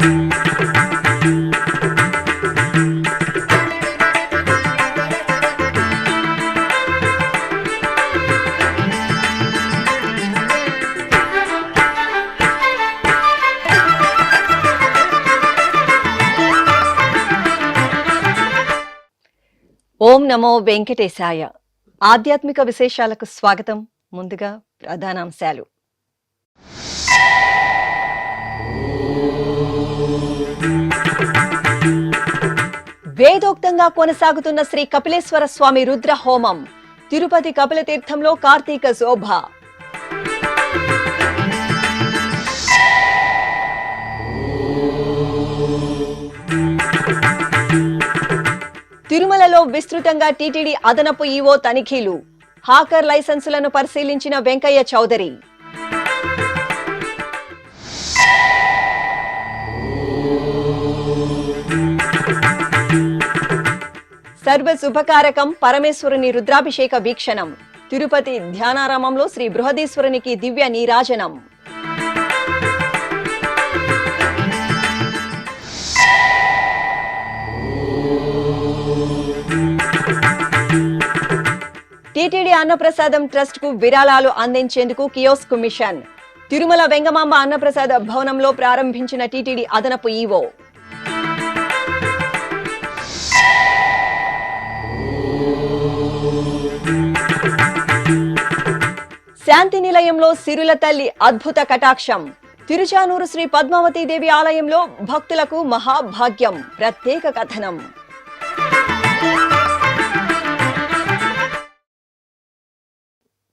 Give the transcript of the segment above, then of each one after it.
ఓం నమో వెంకటేశాయ. ఆధ్యాత్మిక విశేషాలకు స్వాగతం. ముందుగా ప్రధానాంశాలు. వేదోక్తంగా కొనసాగుతున్న శ్రీ కపిలేశ్వర స్వామి రుద్ర హోమం. తిరుపతి కపిల తీర్థంలో కార్తీక శోభ. తిరుమలలో విస్తృతంగా టీటీడీ అదనపు ఈవో తనిఖీలు. హాకర్ లైసెన్సులను పరిశీలించిన వెంకయ్య చౌదరి. సర్వ శుభకారకం పరమేశ్వరుని రుద్రాభిషేక వీక్షణం. తిరుపతి ధ్యానారామంలో శ్రీ బృహదీశ్వరునికి దివ్య నీరాజనం. టీటీడీ అన్నప్రసాదం ట్రస్ట్ కు విరాళాలు అందించేందుకు కియోస్క్ మిషన్. తిరుమల వెంగమాంబ అన్నప్రసాద భవనంలో ప్రారంభించిన టీటీడీ అదనపు ఈవో. శాంతి నిలయంలో సిరుల తల్లి అద్భుత కటాక్షం. తిరుచానూరు శ్రీ పద్మావతీదేవి ఆలయంలో భక్తులకు మహాభాగ్యం. ప్రత్యేక కథనం.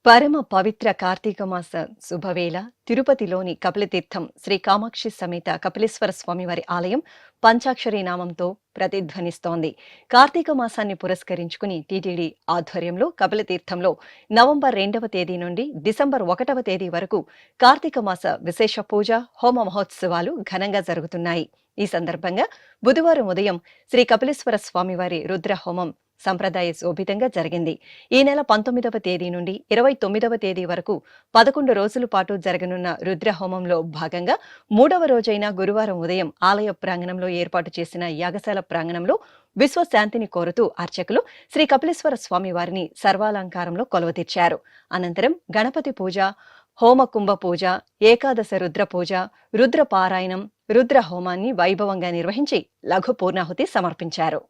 పరమ పవిత్ర కార్తీక మాస శుభవేళ తిరుపతిలోని కపిలతీర్థం శ్రీ కామాక్షి సమేత కపిలేశ్వర స్వామివారి ఆలయం పంచాక్షరి నామంతో ప్రతిధ్వనిస్తోంది. కార్తీక మాసాన్ని పురస్కరించుకుని టీటీడీ ఆధ్వర్యంలో కపిలతీర్థంలో నవంబర్ 2వ తేదీ నుండి డిసెంబర్ 1వ తేదీ వరకు కార్తీక మాస విశేష పూజ, హోమ మహోత్సవాలు ఘనంగా జరుగుతున్నాయి. ఈ సందర్భంగా బుధవారం ఉదయం శ్రీ కపిలేశ్వర స్వామివారి రుద్ర హోమం సంప్రదాయ శోభితంగా జరిగింది. ఈ నెల 19వ తేదీ నుండి 29వ తేదీ వరకు 11 రోజుల పాటు జరగనున్న రుద్ర హోమంలో భాగంగా 3వ రోజైన గురువారం ఉదయం ఆలయ ప్రాంగణంలో ఏర్పాటు చేసిన యాగశాల ప్రాంగణంలో విశ్వశాంతిని కోరుతూ అర్చకులు శ్రీ కపిలేశ్వర స్వామి వారిని సర్వాలంకారంలో కొలువుతీర్చారు. అనంతరం గణపతి పూజ, హోమ కుంభ పూజ, ఏకాదశ రుద్ర పూజ, రుద్ర పారాయణం, రుద్ర హోమాన్ని వైభవంగా నిర్వహించి లఘు పూర్ణాహుతి సమర్పించారు.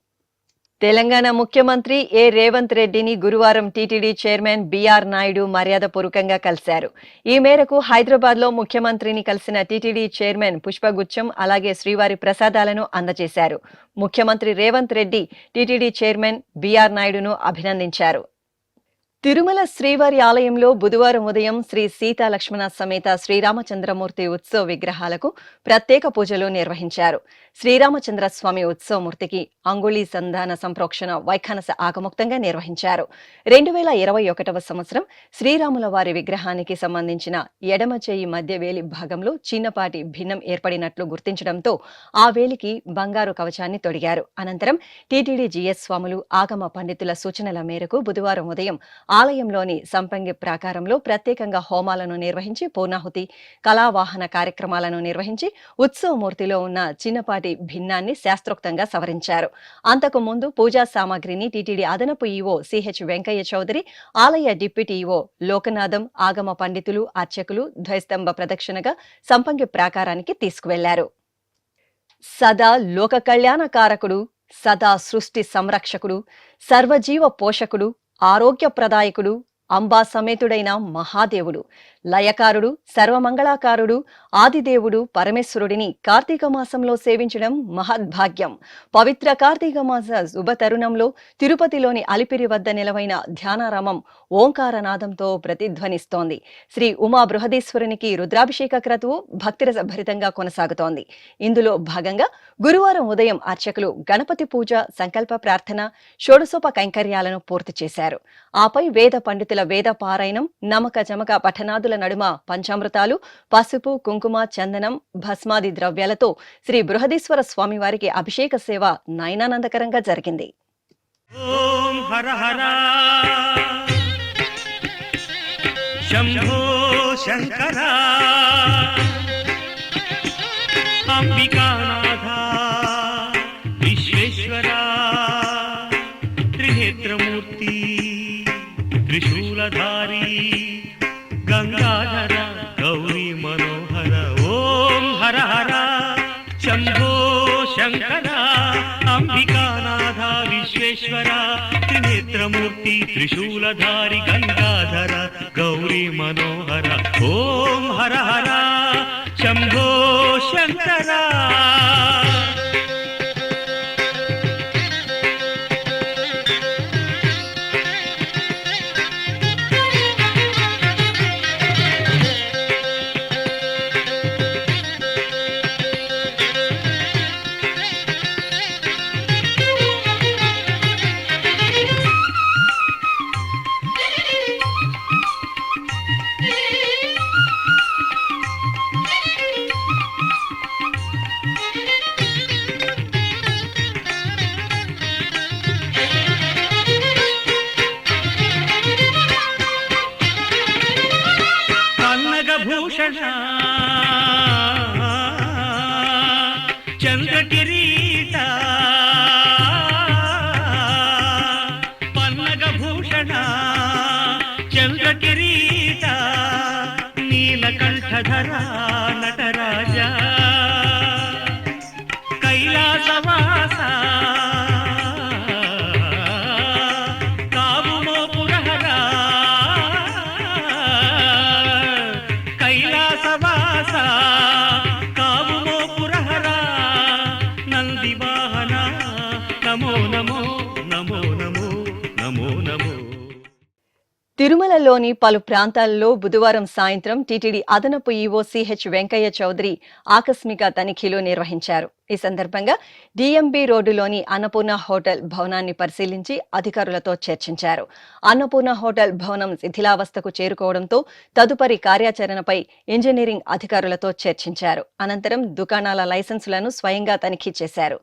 తెలంగాణ ముఖ్యమంత్రి ఏ రేవంత్ రెడ్డిని గురువారం టీటీడీ చైర్మన్ బిఆర్ నాయుడు మర్యాదపూర్వకంగా కలిశారు. ఈ మేరకు హైదరాబాద్ లో ముఖ్యమంత్రిని కలిసిన టీటీడీ చైర్మన్ పుష్పగుచ్చం, అలాగే శ్రీవారి ప్రసాదాలను అందజేశారు. ముఖ్యమంత్రి Revanth Reddy TTD chairman BR నాయుడును అభినందించారు. తిరుమల శ్రీవారి ఆలయంలో బుధవారం ఉదయం శ్రీ సీతా లక్ష్మణ సమేత శ్రీరామచంద్రమూర్తి ఉత్సవ విగ్రహాలకు ప్రత్యేక పూజలు నిర్వహించారు. శ్రీరామచంద్ర స్వామి ఉత్సవమూర్తికి అంగుళీ సంధాన సంప్రోక్షణ వైఖానస ఆగముక్తంగా నిర్వహించారు. 2021వ సంవత్సరం శ్రీరాముల వారి విగ్రహానికి సంబంధించిన ఎడమ చేయి మధ్య వేలి భాగంలో చిన్నపాటి భిన్నం ఏర్పడినట్లు గుర్తించడంతో ఆ వేలికి బంగారు కవచాన్ని తొడిగారు. అనంతరం టీటీడీ జీఎస్ స్వాములు, ఆగమ పండితుల సూచనల మేరకు బుధవారం ఉదయం ఆలయంలోని సంపంగి ప్రాకారంలో ప్రత్యేకంగా హోమాలను నిర్వహించి పూర్ణాహుతి, కళావాహన కార్యక్రమాలను నిర్వహించి ఉత్సవమూర్తిలో ఉన్న చిన్నపాటి భిన్నాన్ని శాస్త్రోక్తంగా సవరించారు. అంతకు ముందు పూజా సామాగ్రిని టీటీడీ అదనపు ఈవో సిహెచ్ వెంకయ్య చౌదరి, ఆలయ డిప్యూటీ ఈవో లోకనాథం, ఆగమ పండితులు, అర్చకులు ద్వైస్తంభ ప్రదక్షిణగా సంపంగి ప్రాకారానికి తీసుకువెళ్లారు. సదా లోక కళ్యాణకారకుడు, సదా సృష్టి సంరక్షకుడు, సర్వజీవ పోషకుడు, ఆరోగ్యప్రదాయకుడు, అంబా సమేతుడైన మహాదేవుడు, లయకారుడు, సర్వమంగళాకారుడు, ఆదిదేవుడు పరమేశ్వరుడిని కార్తీక మాసంలో సేవించడం మహద్భాగ్యం. పవిత్ర కార్తీక మాస శుభతరుణంలో తిరుపతిలోని అలిపిరి వద్ద నిలవైన ధ్యానారామం ఓంకారనాదంతో ప్రతిధ్వనిస్తోంది. శ్రీ ఉమా బృహదీశ్వరునికి రుద్రాభిషేక క్రతువు భక్తిరస భరితంగా కొనసాగుతోంది. ఇందులో భాగంగా గురువారం ఉదయం అర్చకులు గణపతి పూజ, సంకల్ప ప్రార్థన, షోడశోప కైంకర్యాలను పూర్తి చేశారు. ఆపై వేద పండితుల వేద పారాయణం, నమక చమక పఠనాదుల నడుమ పంచామృతాలు, పసుపు, కుంకుమ, చందనం, భస్మాది ద్రవ్యాలతో శ్రీ బృహదీశ్వర స్వామివారికి అభిషేక సేవ నయనానందకరంగా జరిగింది. ఓం హర హర శంభో శంకర అంబికానాథ విశ్వేశ్వరా త్రినేత్రమూర్తి త్రిశూలధారి గంగాధర గౌరీ మనోహర ఓం హర హర శంభో శంకర అంబికానాథ విశ్వేశ్వర త్రినేత్రమూర్తి త్రిశూలధారి గంగాధర గౌరీ మనోహర ఓం హర హర శంభో శంకర. భూషణ చంద్రకిరీట పన్నగ భూషణ చంద్రకిరీట నీలకంఠధర నటరాజ కైలాసవాస తిరుమలలోని పలు ప్రాంతాల్లో బుధవారం సాయంత్రం టీటీడీ అదనపు ఈవో సిహెచ్ వెంకయ్య చౌదరి ఆకస్మిక తనిఖీలు నిర్వహించారు. ఈ సందర్భంగా డిఎంబి రోడ్డులోని అన్నపూర్ణ హోటల్ భవనాన్ని పరిశీలించి అధికారులతో చర్చించారు. అన్నపూర్ణ హోటల్ భవనం శిథిలావస్థకు చేరుకోవడంతో తదుపరి కార్యాచరణపై ఇంజనీరింగ్ అధికారులతో చర్చించారు. అనంతరం దుకాణాల లైసెన్సులను స్వయంగా తనిఖీ చేశారు.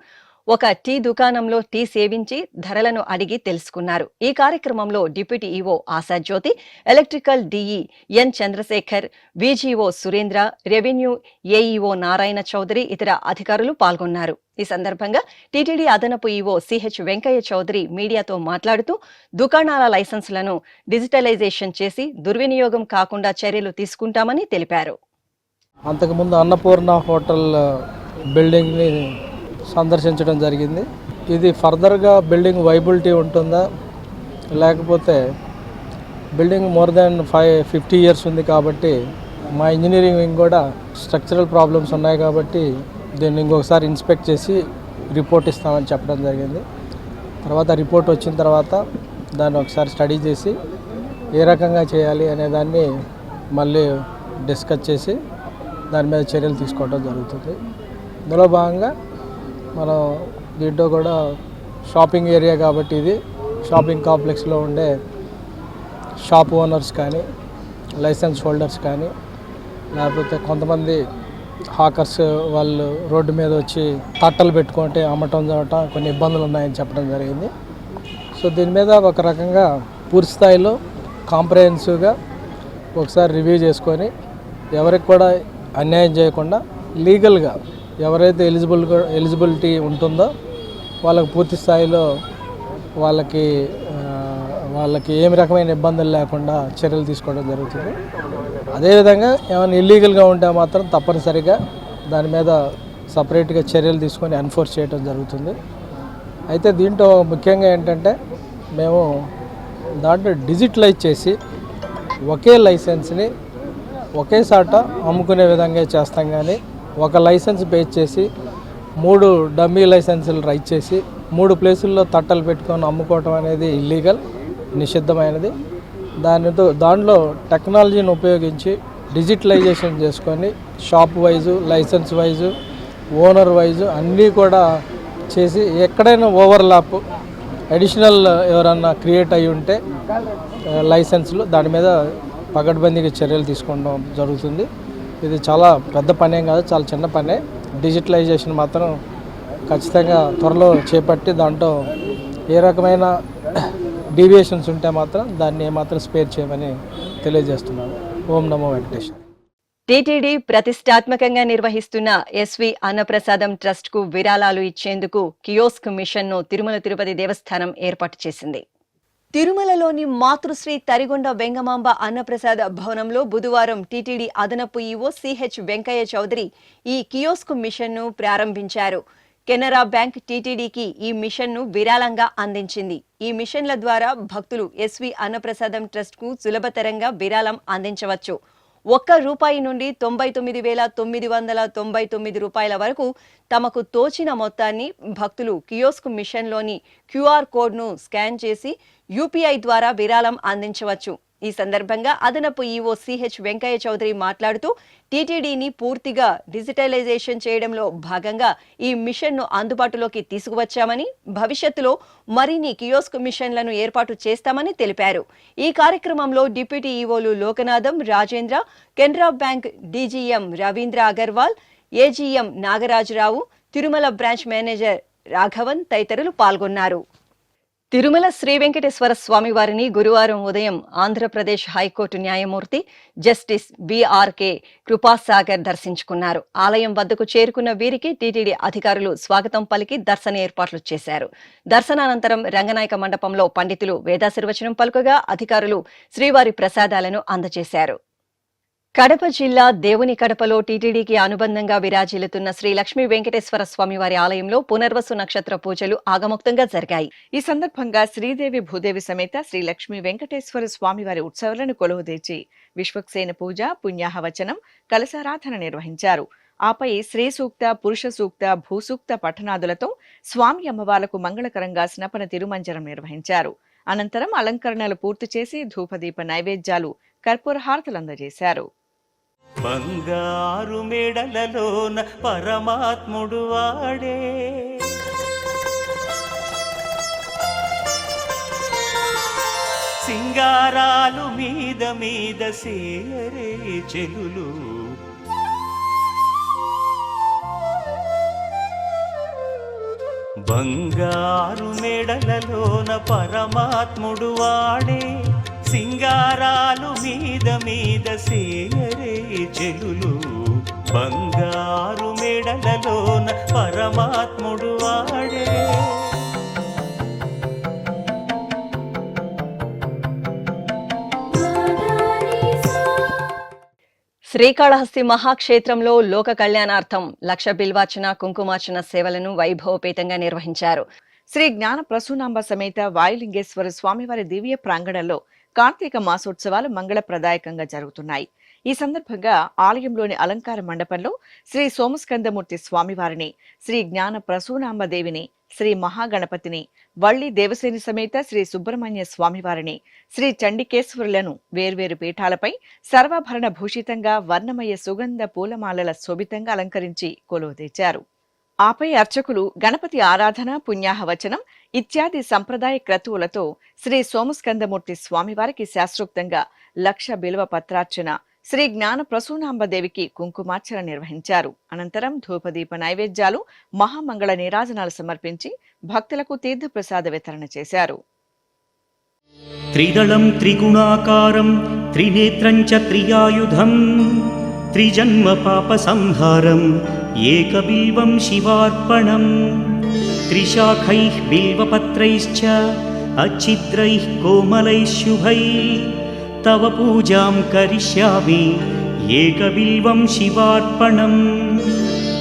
ఒక టీ దుకాణంలో టీ సేవించి ధరలను అడిగి తెలుసుకున్నారు. ఈ కార్యక్రమంలో deputy EO Ashajyothi, electrical DE N Chandrasekhar, VGO Surendra, revenue AEO Narayana Chowdary ఇతర అధికారులు పాల్గొన్నారు. ఈ సందర్భంగా టీటీడీ అదనపు ఈవో సిహెచ్ వెంకయ్య చౌదరి మీడియాతో మాట్లాడుతూ దుకాణాల లైసెన్సులను డిజిటలైజేషన్ చేసి దుర్వినియోగం కాకుండా చర్యలు తీసుకుంటామని తెలిపారు. అంతకుముందు అన్నపూర్ణ హోటల్ బిల్డింగ్ని సందర్శించడం జరిగింది. ఇది ఫర్దర్గా బిల్డింగ్ వైబిలిటీ ఉంటుందా, లేకపోతే బిల్డింగ్ మోర్ దాన్ 50 years ఉంది కాబట్టి మా ఇంజనీరింగ్ వింగ్ కూడా స్ట్రక్చరల్ ప్రాబ్లమ్స్ ఉన్నాయి కాబట్టి దీన్ని ఇంకొకసారి ఇన్స్పెక్ట్ చేసి రిపోర్ట్ ఇస్తామని చెప్పడం జరిగింది. తర్వాత రిపోర్ట్ వచ్చిన తర్వాత దాన్ని ఒకసారి స్టడీ చేసి ఏ రకంగా చేయాలి అనే దాన్ని మళ్ళీ డిస్కస్ చేసి దాని మీద చర్యలు తీసుకోవడం జరుగుతుంది. ఇందులో భాగంగా మనం దీంట్లో కూడా షాపింగ్ ఏరియా కాబట్టి ఇది షాపింగ్ కాంప్లెక్స్లో ఉండే షాప్ ఓనర్స్ కానీ లైసెన్స్ హోల్డర్స్ కానీ లేకపోతే కొంతమంది హాకర్స్ వాళ్ళు రోడ్డు మీద వచ్చి తట్టలు పెట్టుకుంటే అమ్మటం చదవటం కొన్ని ఇబ్బందులు ఉన్నాయని చెప్పడం జరిగింది. సో దీని మీద ఒక రకంగా పూర్తి స్థాయిలో కాంప్రహెన్సివ్గా ఒకసారి రివ్యూ చేసుకొని ఎవరికి కూడా అన్యాయం చేయకుండా లీగల్గా ఎవరైతే ఎలిజిబిలిటీ ఉంటుందో వాళ్ళకి పూర్తి స్థాయిలో వాళ్ళకి ఏమి రకమైన ఇబ్బందులు లేకుండా చర్యలు తీసుకోవడం జరుగుతుంది. అదేవిధంగా ఏమైనా ఇల్లీగల్గా ఉంటే మాత్రం తప్పనిసరిగా దాని మీద సపరేట్గా చర్యలు తీసుకొని ఎన్ఫోర్స్ చేయడం జరుగుతుంది. అయితే దీంట్లో ముఖ్యంగా ఏంటంటే మేము దాంట్లో డిజిటలైజ్ చేసి ఒకే లైసెన్స్ని ఒకేసాట అమ్ముకునే విధంగా చేస్తాం. కానీ ఒక లైసెన్స్ బేస్ చేసి 3 డమ్మీ లైసెన్సులు రైట్ చేసి 3 ప్లేసుల్లో తట్టలు పెట్టుకొని అమ్ముకోవటం అనేది ఇల్లీగల్, నిషిద్ధమైనది. దాంట్లో టెక్నాలజీని ఉపయోగించి డిజిటలైజేషన్ చేసుకొని shop wise, license wise, owner wise అన్నీ కూడా చేసి ఎక్కడైనా ఓవర్లాప్ అడిషనల్ ఎవరన్నా క్రియేట్ అయి ఉంటే లైసెన్సులు దాని మీద పకడ్బందీగా చర్యలు తీసుకోవడం జరుగుతుంది. ఇది చాలా పెద్ద పనేం కాదు, చాలా చిన్న పనే. డిజిటలైజేషన్ మాత్రం ఖచ్చితంగా త్వరలో చేపట్టి దాంట్లో ఏ రకమైన డీవియేషన్స్ ఉంటే మాత్రం దాన్ని ఏమాత్రం స్పేర్ చేయమని తెలియజేస్తున్నాను. ఓం నమో వెంకటేశ్వర. టీటీడీ ప్రతిష్టాత్మకంగా నిర్వహిస్తున్న ఎస్వి అన్నప్రసాదం ట్రస్ట్ కు విరాళాలు ఇచ్చేందుకు కియోస్క్ మిషన్ ను తిరుమల తిరుపతి దేవస్థానం ఏర్పాటు చేసింది. తిరుమలలోని మాతృశ్రీ తరిగొండ వెంగమాంబ అన్నప్రసాద భవనంలో బుధవారం టీటీడీ అదనపు ఈవో సిహెచ్ వెంకయ్య చౌదరి ఈ కియోస్క్ మిషన్ ను ప్రారంభించారు. కెనరా బ్యాంక్ టీటీడీకి ఈ మిషన్ ను విరాళంగా అందించింది. ఈ మిషన్ల ద్వారా భక్తులు ఎస్వి అన్నప్రసాదం ట్రస్ట్ కు సులభతరంగా విరాళం అందించవచ్చు. ₹1 నుండి 99,999 రూపాయల వరకు తమకు తోచిన మొత్తాన్ని భక్తులు కియోస్క్ మిషన్లోని క్యూఆర్ కోడ్ను స్కాన్ చేసి యూపీఐ ద్వారా విరాళం అందించవచ్చు. ఈ సందర్భంగా అదనపు ఈవో సిహెచ్ వెంకయ్య చౌదరి మాట్లాడుతూ టీటీడీని పూర్తిగా డిజిటలైజేషన్ చేయడంలో భాగంగా ఈ మిషన్ను అందుబాటులోకి తీసుకువచ్చామని, భవిష్యత్తులో మరిన్ని కియోస్క్ మిషన్లను ఏర్పాటు చేస్తామని తెలిపారు. ఈ కార్యక్రమంలో డిప్యూటీ ఈవోలు Lokanatham, Rajendra, Canara bank DGM Ravindra Agarwal, AGM Nagarajarao, Tirumala branch manager Raghavan తదితరులు పాల్గొన్నారు. తిరుమల శ్రీ వెంకటేశ్వర స్వామి వారిని గురువారం ఉదయం ఆంధ్రప్రదేశ్ హైకోర్టు న్యాయమూర్తి జస్టిస్ బిఆర్కే కృపాసాగర్ దర్శించుకున్నారు. ఆలయం వద్దకు చేరుకున్న వీరికి టీటీడీ అధికారులు స్వాగతం పలికి దర్శన ఏర్పాట్లు చేశారు. దర్శనానంతరం రంగనాయక మండపంలో పండితులు వేదాశీర్వచనం పలుకగా అధికారులు శ్రీవారి ప్రసాదాలను అందజేశారు. కడప జిల్లా దేవుని కడపలో టీటీడీకి అనుబంధంగా విరాజిల్లుతున్న శ్రీ లక్ష్మీ వెంకటేశ్వర స్వామి వారి ఆలయంలో పునర్వసు నక్షత్ర పూజలు ఆగమోక్తంగా జరిగాయి. ఈ సందర్భంగా శ్రీదేవి భూదేవి సమేత శ్రీ లక్ష్మీ వెంకటేశ్వర స్వామి వారి ఉత్సవాలను కొలువుదీర్చి విశ్వక్సేన పూజ, పుణ్యాహవచనం, కలశారాధన నిర్వహించారు. ఆపై శ్రీ సూక్త, పురుష సూక్త, భూసూక్త పఠనాదులతో స్వామి అమ్మవార్లకు మంగళకరంగా స్నపన తిరుమంజనం నిర్వహించారు. అనంతరం అలంకరణలు పూర్తి చేసి ధూపదీప నైవేద్యాలు, కర్పూర హారతులు అందజేశారు. బంగారు మెడలలోన పరమాత్ముడు వాడే, సింగారాలు మీద మీద సేరే చెలులు, బంగారు మెడలలోన పరమాత్ముడు వాడే, సింగారాలు మీద మీద సేయరే చెలులు, బంగారు మెడలలోన పరమాత్ముడు వాడే. శ్రీకాళహస్తి మహాక్షేత్రంలో లోక కళ్యాణార్థం 1,00,000 బిల్వార్చన, కుంకుమార్చన సేవలను వైభవపేతంగా నిర్వహించారు. శ్రీ జ్ఞాన ప్రసూనాంబ సమేత వాయులింగేశ్వర స్వామివారి దివ్య ప్రాంగణంలో కార్తీక మాసోత్సవాలు మంగళప్రదాయకంగా జరుగుతున్నాయి. ఈ సందర్భంగా ఆలయంలోని అలంకార మండపంలో శ్రీ సోమస్కందమూర్తి స్వామివారిని, శ్రీ జ్ఞాన ప్రసూనాంబదేవిని, శ్రీ మహాగణపతిని, వల్లి దేవసేని సమేత శ్రీ సుబ్రహ్మణ్య స్వామివారిని, శ్రీ చండికేశ్వరులను వేర్వేరు పీఠాలపై సర్వాభరణ భూషితంగా వర్ణమయ సుగంధ పూలమాలల శోభితంగా అలంకరించి కొలువు తెచ్చారు. ఆపై అర్చకులు గణపతి ఆరాధన, పుణ్యాహవచనం ఇత్యాది సంప్రదాయ క్రతువులతో శ్రీ సోమస్కందమూర్తి స్వామివారికి శాస్త్రోక్తంగా 1,00,000 బిల్వ పత్రార్చన, శ్రీ జ్ఞాన ప్రసూనాంబదేవికి కుంకుమార్చన నిర్వహించారు. అనంతరం ధూపదీప నైవేద్యాలు, మహామంగళ నీరాజనాలు సమర్పించి భక్తులకు తీర్థప్రసాద వితరణ చేశారు. త్రిదళం త్రిగుణాకారం త్రినేత్రం చ త్రియాయుధం త్రిజన్మ పాప సంహారం ఏకబిల్వం శివార్పణం త్రిశాఖైః బిల్వపత్రైశ్చ అచ్ఛిద్రైః కోమలైః శుభైః తవ పూజాం కరిష్యామి ఏకబిల్వం శివార్పణం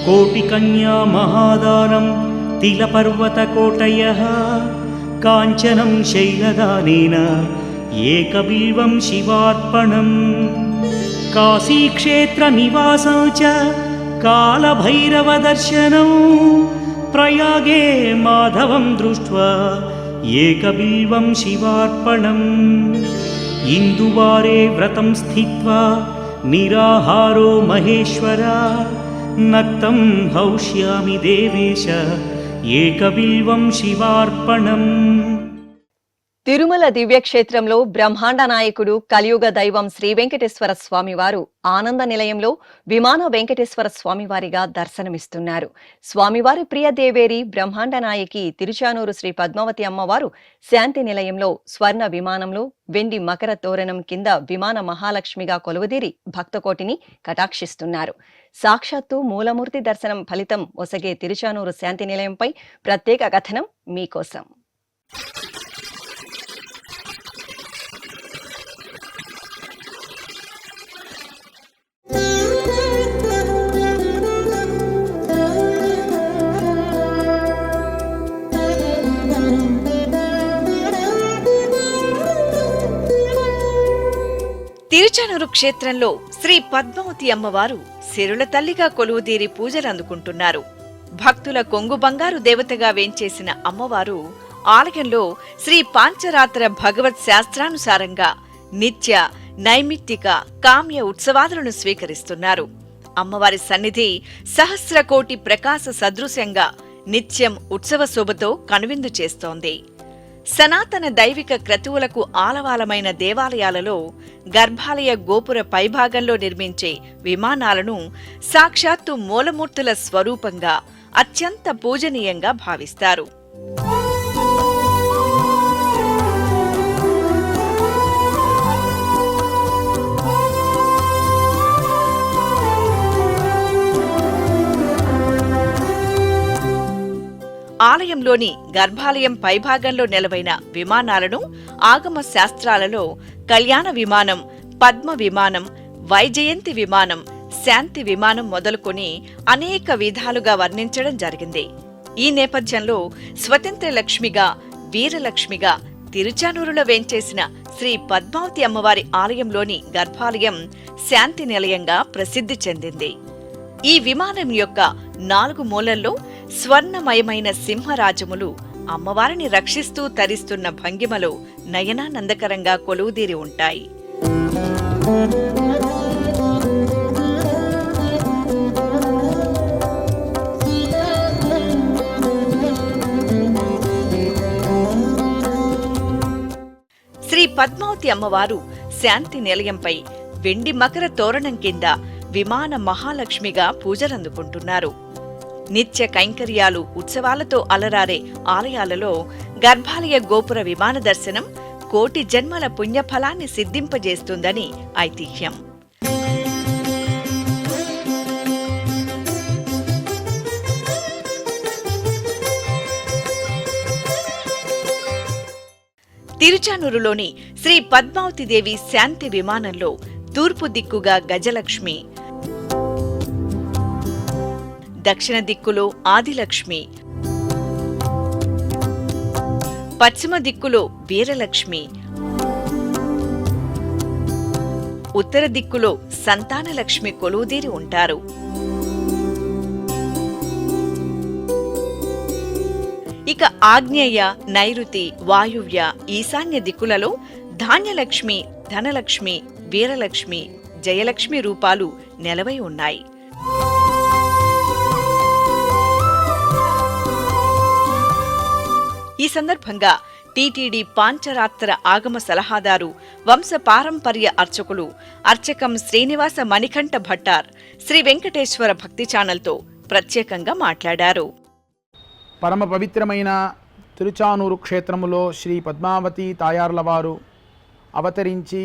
కోటికన్యా మహాదానం తిలపర్వతకోటయః కాంచనం శైలదానేన ఏకబిల్వం శివార్పణం కాశీక్షేత్ర నివాసం చ కాలభైరవదర్శనం ప్రయాగే మాధవం దృష్ట్వా ఏకబిల్వం శివార్పణం ఇందువారే వ్రతం స్థిత్వా నిరాహారో మహేశ్వర నక్తం హౌష్యామి దేవేశ ఏకబిల్వం శివార్పణం. తిరుమల దివ్యక్షేత్రంలో బ్రహ్మాండ నాయకుడు కలియుగ దైవం శ్రీ వెంకటేశ్వర స్వామివారు ఆనంద నిలయంలో విమాన వెంకటేశ్వర స్వామివారిగా దర్శనమిస్తున్నారు. స్వామివారి ప్రియ దేవేరి బ్రహ్మాండ నాయకి తిరుచానూరు శ్రీ పద్మావతి అమ్మవారు శాంతి నిలయంలో స్వర్ణ విమానంలో వెండి మకర తోరణం కింద విమాన మహాలక్ష్మిగా కొలువుదీరి భక్తకోటిని కటాక్షిస్తున్నారు. సాక్షాత్తు మూలమూర్తి దర్శనం ఫలితం ఒసగే తిరుచానూరు శాంతి నిలయంపై ప్రత్యేక కథనం మీకోసం. తిరుచానూరు క్షేత్రంలో శ్రీ పద్మావతి అమ్మవారు సిరుల తల్లిగా కొలువుదీరి పూజలు అందుకుంటున్నారు. భక్తుల కొంగు బంగారు దేవతగా వేంచేసిన అమ్మవారు ఆలయంలో శ్రీ పాంచరాత్ర భగవత్ శాస్త్రానుసారంగా నిత్య నైమిత్తిక కామ్య ఉత్సవాదులను స్వీకరిస్తున్నారు. అమ్మవారి సన్నిధి సహస్ర కోటి ప్రకాశ సదృశ్యంగా నిత్యం ఉత్సవ శోభతో కనువిందు చేస్తోంది. సనాతన దైవిక క్రతువులకు ఆలవాలమైన దేవాలయాలలో గర్భాలయ గోపుర పైభాగంలో నిర్మించే విమానాలను సాక్షాత్తు మూలమూర్తుల స్వరూపంగా అత్యంత పూజనీయంగా భావిస్తారు. ఆలయంలోని గర్భాలయం పైభాగంలో నెలవైన విమానాలను ఆగమ శాస్త్రాలలో కళ్యాణ విమానం, పద్మ విమానం, వైజయంతి విమానం, శాంతి విమానం మొదలుకొని అనేక విధాలుగా వర్ణించడం జరిగింది. ఈ నేపథ్యంలో స్వతంత్ర లక్ష్మిగా, వీరలక్ష్మిగా తిరుచానూరులో వేంచేసిన శ్రీ పద్మావతి అమ్మవారి ఆలయంలోని గర్భాలయం శాంతి నిలయంగా ప్రసిద్ధి చెందింది. ఈ విమానం యొక్క 4 మూలల్లో స్వర్ణమయమైన సింహరాజములు అమ్మవారిని రక్షిస్తూ తరిస్తున్న భంగిమలో నయనానందకరంగా కొలువుదీరి ఉంటాయి. శ్రీ పద్మావతి అమ్మవారు శాంతి నిలయంపై వెండి మకర తోరణం కింద విమాన మహాలక్ష్మిగా పూజలందుకుంటున్నారు. నిత్య కైంకర్యాలు, ఉత్సవాలతో అలరారే ఆలయాలలో గర్భాలయ గోపుర విమాన దర్శనం కోటి జన్మల పుణ్యఫలాన్ని సిద్ధింపజేస్తుందని ఐతిహ్యం. తిరుచానూరులోని శ్రీ పద్మావతి దేవి శాంతి విమానంలో తూర్పు దిక్కుగా గజలక్ష్మి, దక్షిణ దిక్కులో ఆదిలక్ష్మి, పశ్చిమ దిక్కులో వీరలక్ష్మి, ఉత్తర దిక్కులో సంతానలక్ష్మి కొలువుదీరి ఉంటారు. ఇక ఆగ్నేయ, నైరుతి, వాయువ్య, ఈశాన్య దిక్కులలో ధాన్యలక్ష్మి, ధనలక్ష్మి, వీరలక్ష్మి, జయలక్ష్మి రూపాలు నెలవై ఉన్నాయి. ఈ సందర్భంగా టీటీడీ పాంచరాత్ర ఆగమ సలహాదారు, వంశ పారంపర్య అర్చకులు అర్చకం శ్రీనివాస మణికంఠ భట్టార్ శ్రీ వెంకటేశ్వర భక్తి ఛానల్తో ప్రత్యేకంగా మాట్లాడారు. పరమ పవిత్రమైన తిరుచానూరు క్షేత్రములో శ్రీ పద్మావతి తాయార్లవారు అవతరించి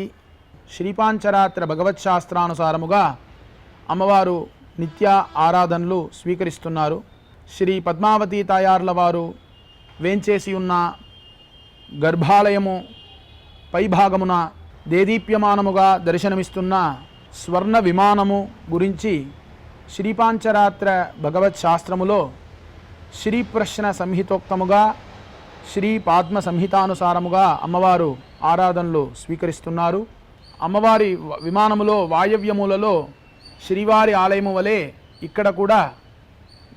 శ్రీపాంచరాత్ర భగవత్ శాస్త్రానుసారముగా అమ్మవారు నిత్య ఆరాధనలు స్వీకరిస్తున్నారు. శ్రీ పద్మావతి తాయార్లవారు వేంచేసి ఉన్న గర్భాలయము పైభాగమున దేదీప్యమానముగా దర్శనమిస్తున్న స్వర్ణ విమానము గురించి శ్రీపాంచరాత్ర భగవత్ శాస్త్రములో శ్రీ ప్రశ్న సంహితోక్తముగా శ్రీ పాద్మ సంహితానుసారముగా అమ్మవారు ఆరాధనలు స్వీకరిస్తున్నారు. అమ్మవారి విమానములో వాయవ్యములలో శ్రీవారి ఆలయము వలె ఇక్కడ కూడా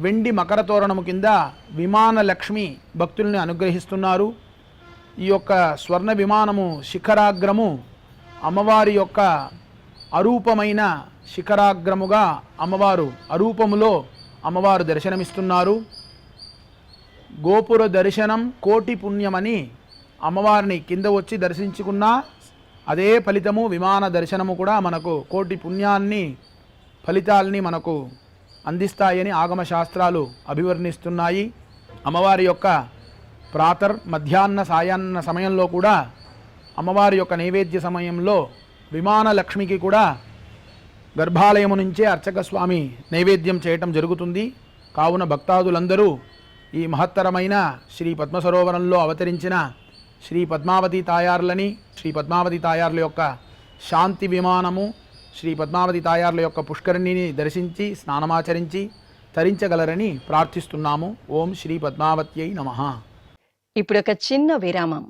వెండి మకర తోరణము కింద విమాన లక్ష్మి భక్తుల్ని అనుగ్రహిస్తున్నారు. ఈ యొక్క స్వర్ణ విమానము శిఖరాగ్రము అమ్మవారి యొక్క అరూపమైన శిఖరాగ్రముగా అమ్మవారు అరూపములో అమ్మవారు దర్శనమిస్తున్నారు. గోపుర దర్శనం కోటి పుణ్యమని అమ్మవారిని కింద వచ్చి దర్శించుకున్నా అదే ఫలితము. విమాన దర్శనము కూడా మనకు కోటి పుణ్యాన్ని ఫలితాల్ని మనకు అందిస్తాయని ఆగమ శాస్త్రాలు అభివర్ణిస్తున్నాయి. అమ్మవారి యొక్క మధ్యాహ్న సాయాన్న సమయంలో కూడా అమ్మవారి యొక్క నైవేద్య సమయంలో విమాన లక్ష్మికి కూడా గర్భాలయము నుంచే అర్చక స్వామి నైవేద్యం చేయటం జరుగుతుంది. కావున భక్తాదులందరూ ఈ మహత్తరమైన శ్రీ పద్మసరోవరంలో అవతరించిన శ్రీ పద్మావతి తాయార్లని, శ్రీ పద్మావతి తాయార్ల యొక్క శాంతి విమానము, శ్రీ పద్మావతి తాయార్ల యొక్క పుష్కరిణిని దర్శించి స్నానమాచరించి తరించగలరని ప్రార్థిస్తున్నాము. ఓం శ్రీ పద్మావత్యై నమః. ఇప్పుడు ఒక చిన్న విరామం.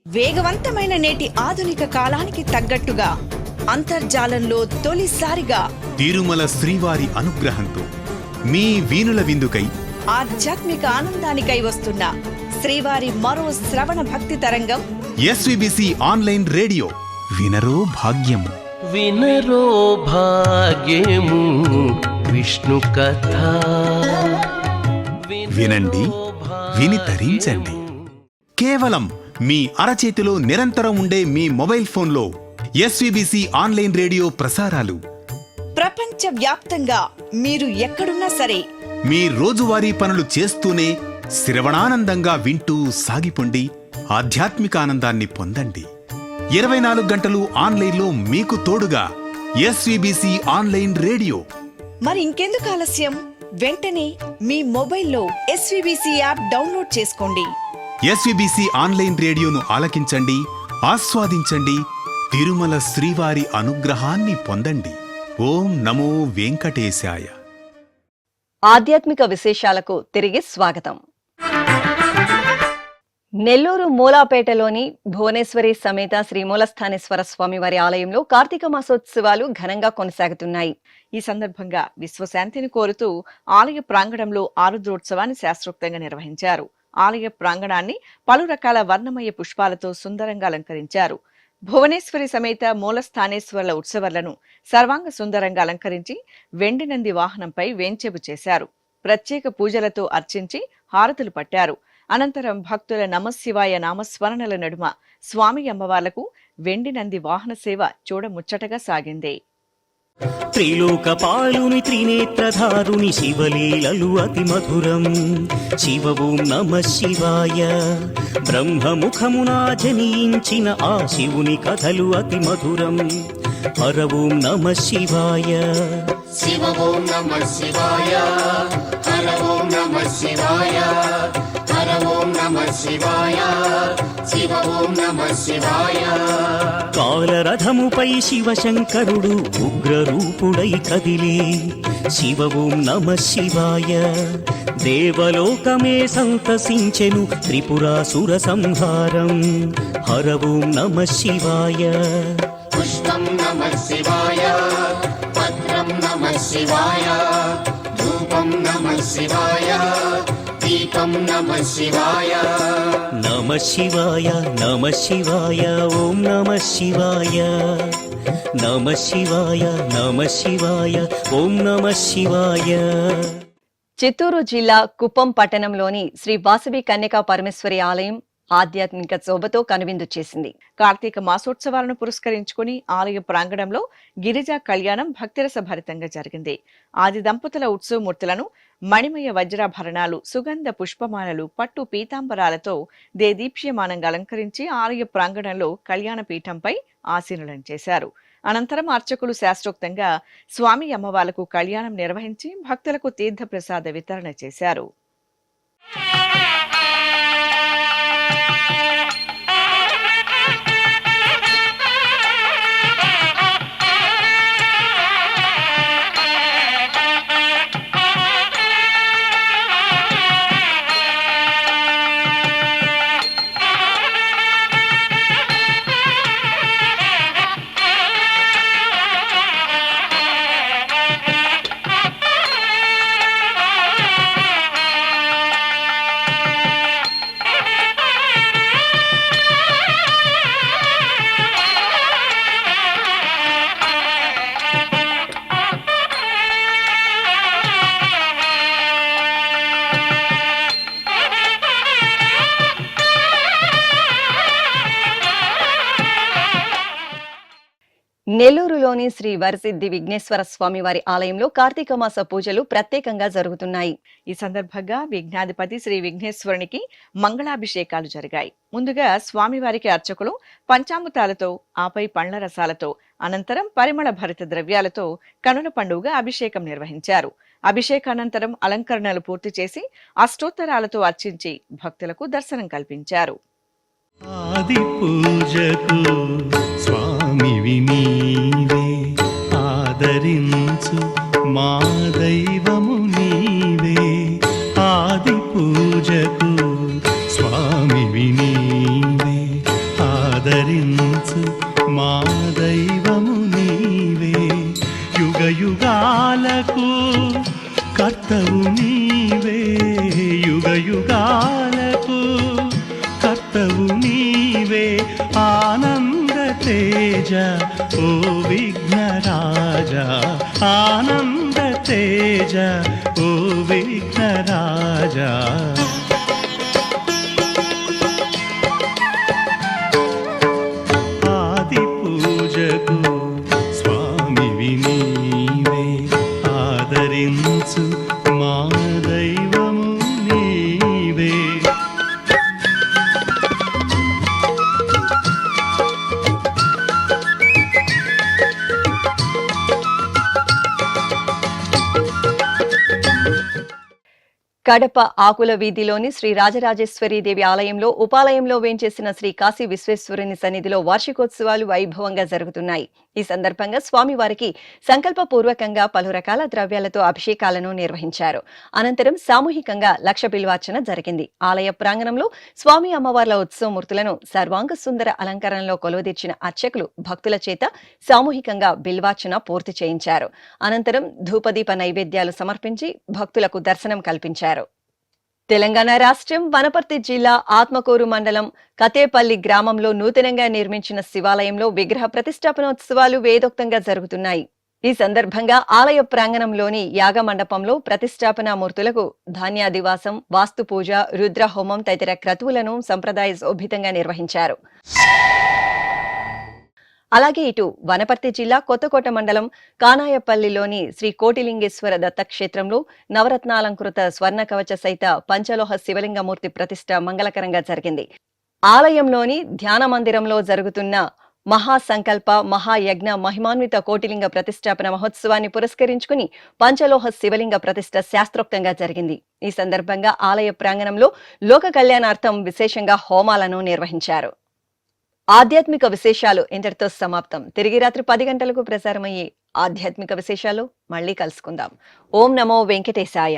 వేగవంతమైన నేటి ఆధునిక కాలానికి తగ్గట్టుగా అంతర్జాలంలో తొలిసారిగా తిరుమల శ్రీవారి అనుగ్రహంతో మీ వీణుల విందుకై ఆధ్యాత్మిక ఆనందానికై వస్తున్న శ్రీవారి మరో శ్రవణ భక్తి తరంగం ఎస్విబిసి ఆన్లైన్ రేడియో. వినరో భాగ్యము. వినరో భాగ్యము విష్ణు కథ. వినండి, విని తరించండి. కేవలం మీ అరచేతిలో నిరంతరం ఉండే మీ మొబైల్ ఫోన్లో ఎస్విబిసి ఆన్లైన్ రేడియో ప్రసారాలు ప్రపంచ వ్యాప్తంగా మీరు ఎక్కడున్నా సరే మీ రోజువారీ పనులు చేస్తూనే శ్రవణానందంగా వింటూ సాగిపోండి. ఆధ్యాత్మిక ఆనందాన్ని పొందండి. 24 గంటలు ఆన్లైన్లో మీకు తోడుగా ఎస్విబిసి ఆన్లైన్ రేడియో. మరి ఇంకెందుకు ఆలస్యం? వెంటనే మీ మొబైల్లో ఎస్విబిసి యాప్ డౌన్లోడ్ చేసుకోండి. ఎస్విబిసి ఆన్లైన్ రేడియోను ఆలకించండి, ఆస్వాదించండి. తిరుమల శ్రీవారి అనుగ్రహాన్ని పొందండి. ఓం నమో వెంకటేశాయ. ఆధ్యాత్మిక విశేషాలకు తిరిగి స్వాగతం. నెల్లూరు మూలాపేటలోని భువనేశ్వరి సమేత శ్రీ మూలస్థానేశ్వర స్వామివారి ఆలయంలో కార్తీక మాసోత్సవాలు ఘనంగా కొనసాగుతున్నాయి. ఈ సందర్భంగా విశ్వశాంతిని కోరుతూ ఆలయ ప్రాంగణంలో ఆరుద్రోత్సవాన్ని శాస్త్రోక్తంగా నిర్వహించారు. ఆలయ ప్రాంగణాన్ని పలు రకాల వర్ణమయ పుష్పాలతో సుందరంగా అలంకరించారు. భువనేశ్వరి సమేత మూలస్థానేశ్వర్ల ఉత్సవాలను సర్వాంగ సుందరంగా అలంకరించి వెండి నంది వాహనంపై వేంచేపు చేశారు. ప్రత్యేక పూజలతో అర్చించి హారతులు పట్టారు. అనంతరం భక్తుల నమశివాయ నామస్మరణల నడుమ స్వామి అమ్మవార్లకు వెండి నంది వాహన సేవ చూడముచ్చటగా సాగింది. త్రిలోకపాలుని త్రినేత్రధారుని శివలీలలు అతి మధురం. శివ ఓం నమః శివాయ. బ్రహ్మముఖమునా జనించిన ఆ శివుని కథలు అతి మధురం. హర ఓం నమః శివాయ. శివ ఓం నమః శివాయ. హర ఓం నమః శివాయ. హర ఓం నమః శివాయ. శివ ఓం నమః శివాయ. కాలరథముపై శివశంకరుడు ఉగ్రరూపుడై కదిలి శివ ఓం నమః శివాయ. దేవలోకమే సంతసించెను త్రిపురాసుర సంహారం. హర ఓం నమః శివాయ. పుష్పం నమః శివాయ. పత్రం నమః శివాయ. ధూపం నమః శివాయ. దీపం నమః శివాయ. నమః శివాయ నమః శివాయ ఓం నమః శివాయ. నమః శివాయ నమః శివాయ ఓం నమః శివాయ. చిత్తూరు జిల్లా కుప్పం పట్టణంలోని శ్రీ వాసవి కన్యకా పరమేశ్వరి ఆలయం ఆధ్యాత్మిక శోభతో కనువిందు చేసింది. కార్తీక మాసోత్సవాలను పురస్కరించుకుని ఆలయ ప్రాంగణంలో గిరిజా కళ్యాణం భక్తిరస భరితంగా జరిగింది. ఆది దంపతుల ఉత్సవమూర్తులను మణిమయ వజ్రాభరణాలు, సుగంధ పుష్పమాలలు, పట్టు పీతాంబరాలతో దేదీప్యమానంగా అలంకరించి ఆలయ ప్రాంగణంలో కళ్యాణ పీఠంపై ఆసీనులను చేశారు. అనంతరం అర్చకులు శాస్త్రోక్తంగా స్వామి అమ్మవార్లకు కళ్యాణం నిర్వహించి భక్తులకు తీర్థ ప్రసాద వితరణ చేశారు. నెల్లూరులోని శ్రీ వరసిద్ధి విఘ్నేశ్వర స్వామి వారి ఆలయంలో కార్తీక మాస పూజలు ప్రత్యేకంగా జరుగుతున్నాయి. ఈ సందర్భంగా విఘ్నాధిపతి శ్రీ విఘ్నేశ్వరునికి మంగళాభిషేకాలు జరిగాయి. ముందుగా స్వామివారికి అర్చకులు పంచామృతాలతో, ఆపై పండ్ల రసాలతో, అనంతరం పరిమళ భరిత ద్రవ్యాలతో కనుల పండుగ అభిషేకం నిర్వహించారు. అభిషేకానంతరం అలంకరణలు పూర్తి చేసి అష్టోత్తరాలతో అర్చించి భక్తులకు దర్శనం కల్పించారు. ఆది పూజకు స్వామివి నీవే, ఆదరించు మా దైవము నీవే. ఆది పూజకు స్వామివి నీవే, ఆదరించు మా దైవము నీవే. యుగ యుగాలకు కర్తవు నీవే, యుగ యుగాలకు కర్తవు నీవే. ఆనంద తేజ ఓ విఘ్నరాజా, ఆనంద తేజ ఓ విఘ్నరాజా. ఆది పూజకు స్వామివి నీవే, ఆదరించు మా దైవము నీవే. కడప ఆకుల వీధిలోని శ్రీ రాజరాజేశ్వరి దేవి ఆలయంలో ఉపాలయంలో వేంచేసిన శ్రీ కాశీ విశ్వేశ్వరుని సన్నిధిలో వార్షికోత్సవాలు వైభవంగా జరుగుతున్నాయి. ఈ సందర్భంగా స్వామివారికి సంకల్పపూర్వకంగా పలు రకాల ద్రవ్యాలతో అభిషేకాలను నిర్వహించారు. అనంతరం సామూహికంగా లక్ష బిల్వార్చన జరిగింది. ఆలయ ప్రాంగణంలో స్వామి అమ్మవార్ల ఉత్సవమూర్తులను సర్వాంగ సుందర అలంకరణలో కొలువుదీర్చిన అర్చకులు భక్తుల చేత సామూహికంగా బిల్వార్చన పూర్తి చేయించారు. అనంతరం ధూపదీప నైవేద్యాలు సమర్పించి భక్తులకు దర్శనం కల్పించారు. తెలంగాణ రాష్ట్రం వనపర్తి జిల్లా ఆత్మకూరు మండలం కతేపల్లి గ్రామంలో నూతనంగా నిర్మించిన శివాలయంలో విగ్రహ ప్రతిష్టాపనోత్సవాలు వేదోక్తంగా జరుగుతున్నాయి. ఈ సందర్భంగా ఆలయ ప్రాంగణంలోని యాగ మండపంలో ప్రతిష్టాపన మూర్తులకు ధాన్యాదివాసం, వాస్తు పూజ, రుద్రహోమం తదితర క్రతువులను సంప్రదాయ శోభితంగా నిర్వహించారు. అలాగే ఇటు వనపర్తి జిల్లా కొత్తకోట మండలం కానాయపల్లిలోని శ్రీ కోటిలింగేశ్వర దత్తక్షేత్రంలో నవరత్నాలంకృత స్వర్ణ కవచ సహిత పంచలోహ శివలింగమూర్తి ప్రతిష్ట మంగళకరంగా జరిగింది. ఆలయంలోని ధ్యాన మందిరంలో జరుగుతున్న మహాసంకల్ప మహాయజ్ఞ మహిమాన్విత కోటిలింగ ప్రతిష్టాపన మహోత్సవాన్ని పురస్కరించుకుని పంచలోహ శివలింగ ప్రతిష్ట శాస్త్రోక్తంగా జరిగింది. ఈ సందర్భంగా ఆలయ ప్రాంగణంలో లోక కళ్యాణార్థం విశేషంగా హోమాలను నిర్వహించారు. ఆధ్యాత్మిక విశేషాలు ఇంతటితో సమాప్తం. తిరిగి రాత్రి 10 గంటలకు ప్రసారమయ్యే ఆధ్యాత్మిక విశేషాలు మళ్ళీ కలుసుకుందాం. ఓం నమో వెంకటేశాయ.